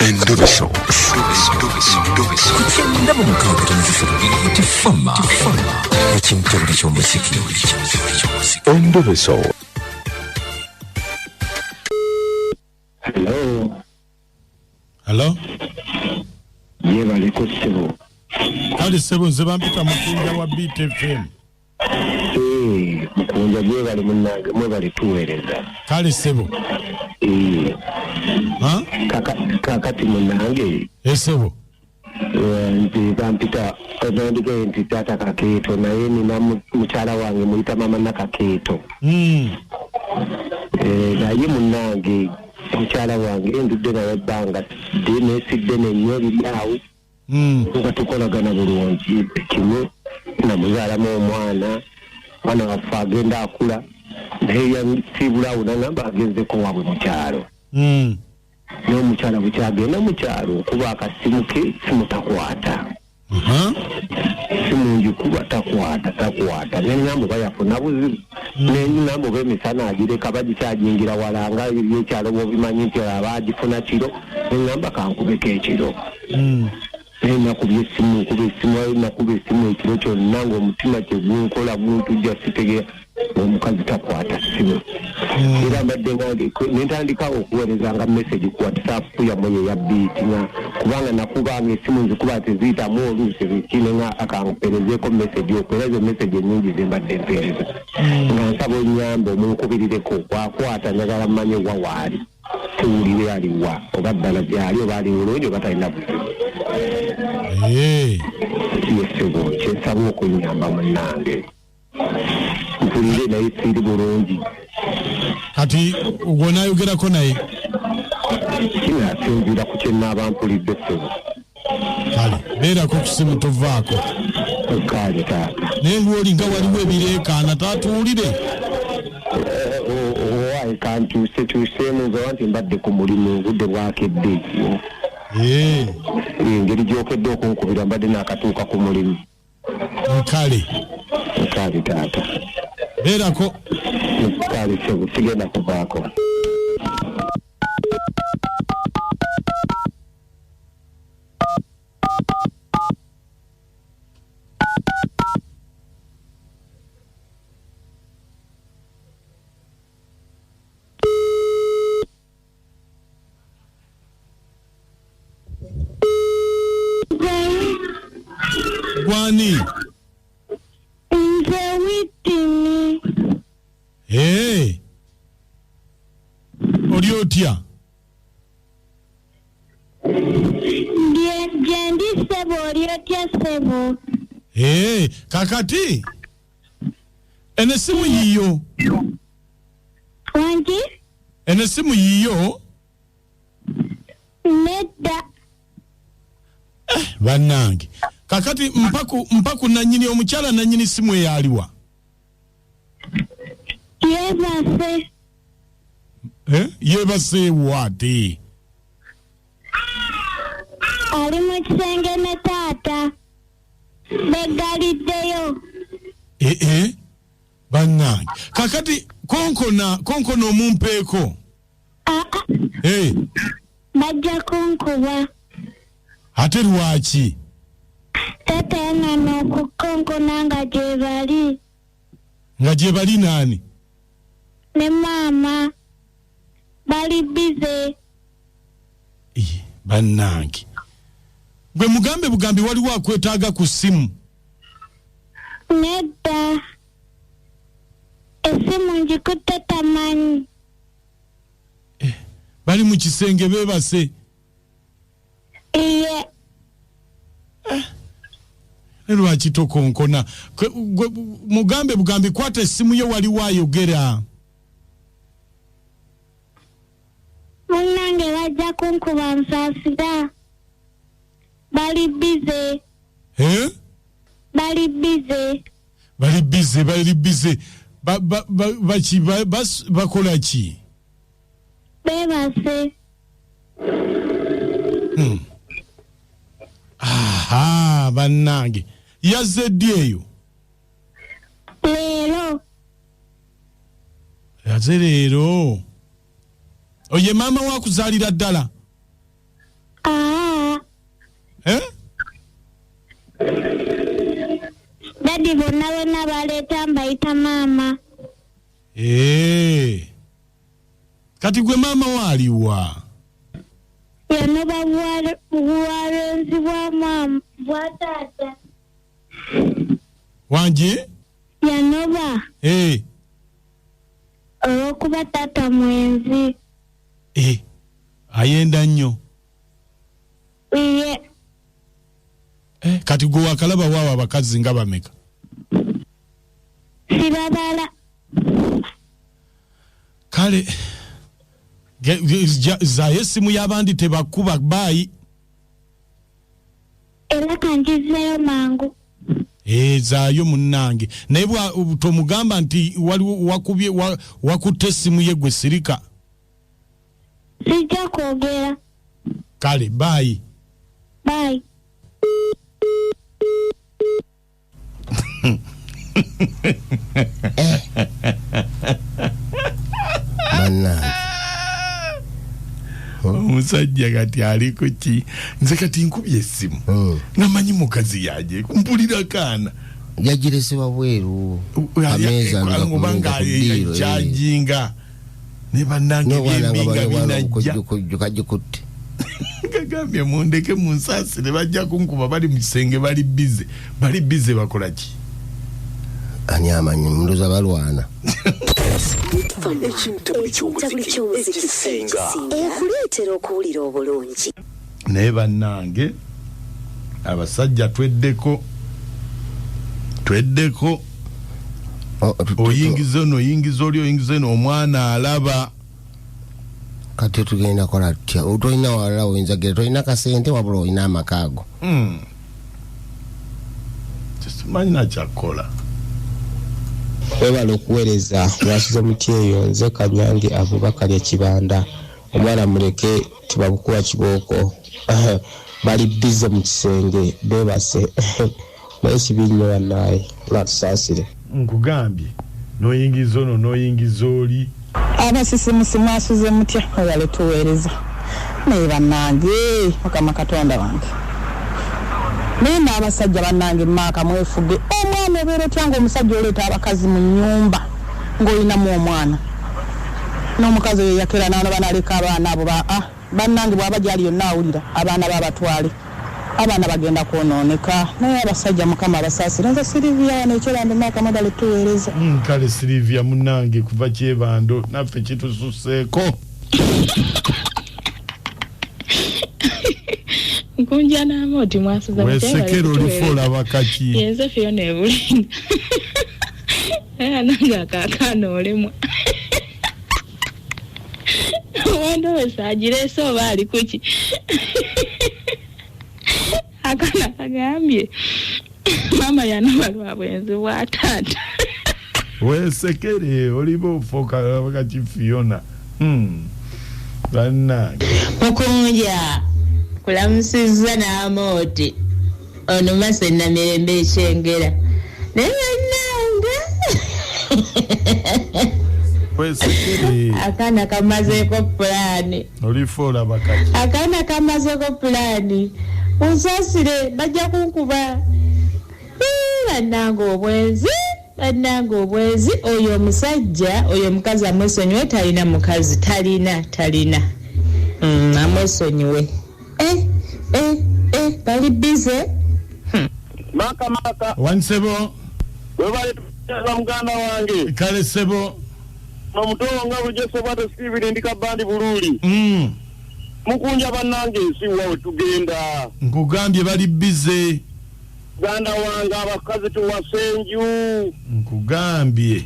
Endoveso. Kugenda mu mukaaga tifama ekintu eky'omuziki. Endoveso. Hello? Yebale ko ssebo. Kale ssebo nze bampita Mukunja wa BTFM. Mukunja yebale munnange mwebale tuweereza. Kale ssebo. Kakati munnange. Ssebo. Nze bampita nandike nti taata Kakeeto naye nina mukyala wange muyita mama Nakakeeto. Naye munnange mukyala wange ndudde naye ebbanga neesidde nenyo ebiryawo nga tukolagana bulungi kimu namuzaalamu omwana waffe agenda akula naye yasibulawo nagamba agenzeko waabwe mukyalo n'omukyala bukyagenda mukyalo okuba akasimu ke simutakwata simu ngikuba takwata neŋŋamba oba yafuna buzibu neŋŋamba oba emisana agireka bagikyajingira walanga ebyekyalo bwobimanyi nti aba agifuna kiro neŋŋamba kankubeko ekiro naye nakuba essimu ekiro kyonna ng'omutima kyegunkola guntujja sitegera omukazi takwata simu era mbadde nange nentandikawo okuweerezanga message ku WhatsApp yamwe yeya biitinga kubanga nakubanga essimu nzikuba teziyitamu oluusi kinenga akamperezeeko message okwerezo message ennyingi zembadde mpeereza nga nsaba onnyambe omunkubirireko wakwata njagala mmanye wa waali tuwulire aliwa oba ddala gyali oba ali bulungi oba talina buzibu yesebo kyensaba okunnyamba munnange mpulire naye siri bulungi kati gwe nayogerako naye kinasinziira ku kyenaaba mpulidde ssebo kale beerako ku simu tovaako kale taata naye lwolinga waliwo ebireekaana taatuwulire owaye kantuuseemu nze nti mbadde ku mulimu obudde bwakedde engeri gyokedde okunkubira mbadde naakatuuka ku mulimu kale taata beerako kale ssebo sigenda kuvaako Gwani nze witini oli otya gyendi ssebo oli otya ssebo kakati ene simu yiyo wangi ene simu yiyo nedda bannange kakati mpaku nanyini omukyala nanyini simu eyaliwa yebase yebase wate ali mu kisenge ne taata begaliddeyo bannange kakati konkona omumpeeko bajja kunkuba ate lwaki taata yanana okukonkona nga gyebali nani ne maama bali bize bannange gwe mugambe bugambi waliwo akwetaaga ku ssimu nedda essimu ngikutte tamanyi bali mu kisenge beebase iye lwaki tokonkona mugambe bugambi kwata essimu ye waliwo ayogera munnange bajja kunkuba nsaasira bali bize bakola ki beebase bannange yazze ddi eyo leero yaze leero oye maama wakuzaalira ddala bonna bonna baleeta mbayita maama. Kati gwe maama waliwa? Yanoba buwalenzi bwa maama bwa taata. Wanje? Yanoba. Olw'okuba taata mwenzi. Ayenda nnyo. Iye. Kati gwe wakalaba waawo abakazi nga bameka? Sibabala. Kale zayo essimu y'abandi tebakuba bayi. Era kanjizeyo mangu. Zaayo munnange. Naye tomugamba nti waliwo wakubye wakutte essimu ye gwe sirika. Sijja kwogera. Kale bayi. Bye. Omusajja kati ali ku ki? Nze kati nkubye essimu namanyi mukazi yaje mpulira kaana yagiresebwa bweru ameza ngobanga yajinga ne bannange ebinga binajja kajikutte kagambye mundeke munsasire bajja kunkuba bali mu kisenge bali bize bakola ki? Ani amanyi mundoza balwana. Ekuleetera okuwulira obulungi. Naye bannange abasajja tweddeko oyingiza omwana alaba. Kati tugenda kola tutya? Otolina walala oyinza gera tolina kasente wabula olina amakaago. Simanyi nakyakola. Webale okuweereza lwasize muti eyo nze Kanyange Abubakar Kibanda omwana muleke tubabukuwa kibooko bali bize mu kisenge bebase naye kibinyo bannaye lwatusaasire nkugambye noyingiza oli abasisimusimu asuze mutya webale tuweereza naye bannange Mukama Katonda wange nina abasajja bannange maaka mwefuge omwana obeera otyanga omusajja oleeta abakazi mu nnyumba ng'olinamu omwana n'omukazi oyo yakera naano banaleka abaana abo bannange bw'aba gyali yonna awulira abaana babatwale abaana bagenda kwonooneka naye abasajja Mukama abasaasira. Nze Silivia wano ekyebando maaka madale tuweereza. Kale Silivia munnange kuva kyebando naffe kitususseeko. Nkunja n'amoti mwasuza wesekera olifola bakaki yenze Fiona ebulinga nange akaakaana olemwa wanda wesagirese oba ali kuki akaana kagambye mama yanoba lwa bwenzi bwa taata wesekere oliba ofoka bakaki Fiona bannange mukunja kulamusiza n'amoti ono Masena Mirembe ekyengera naye bannange akaana kamazeeko pulaani olifola bakaki akaana kamazeeko pulaani unsaasire bajja kunkuba bannange obwenzi oyo omusajja oyo omukazi amwesonyiwe talina mukazi talina amwesonyiwe bali bize maka wansebo webale tuza muganda wange kale sebo nomutonga bujese bwate Steven ndika bandi bululi mukunja bannange nsiwa wetugenda nkugambye bali bize ganda wange abakazi tuwasenju nkugambye